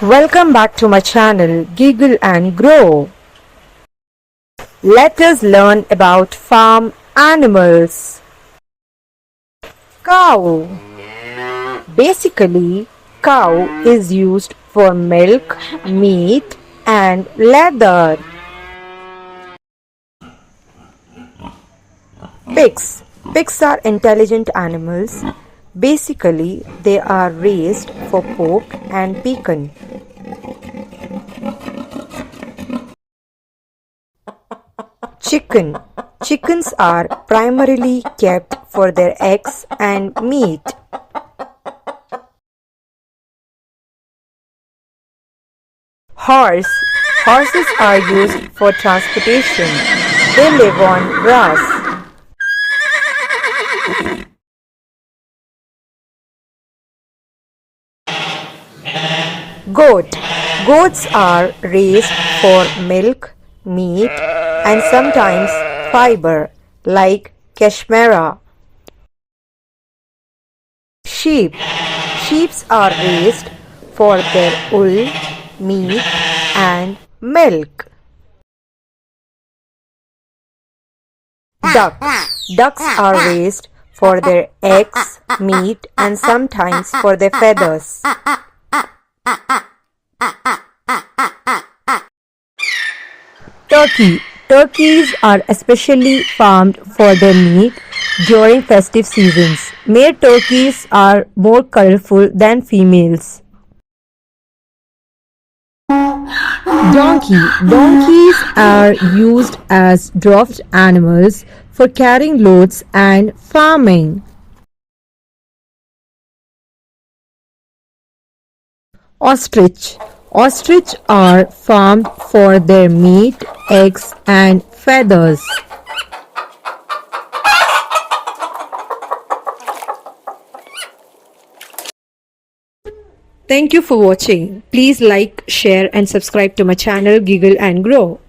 Welcome back to my channel Giggle and Grow. Let us learn about farm animals. Cow. Basically, cow is used for milk, meat and leather. Pigs. Pigs are intelligent animals. Basically, they are raised for pork and bacon. Chicken. Chickens are primarily kept for their eggs and meat. Horse. Horses are used for transportation. They live on grass. Goat. Goats are raised for milk, meat, and sometimes fiber, like cashmere. Sheep. Sheep are raised for their wool, meat, and milk. Ducks. Ducks are raised for their eggs, meat, and sometimes for their feathers. Turkey. Turkeys are especially farmed for their meat during festive seasons. Male turkeys are more colorful than females. Donkey. Donkeys are used as draft animals for carrying loads and farming. Ostrich. Ostrich are farmed for their meat, eggs and feathers. Thank you for watching. Please like, share and subscribe to my channel Giggle and Grow.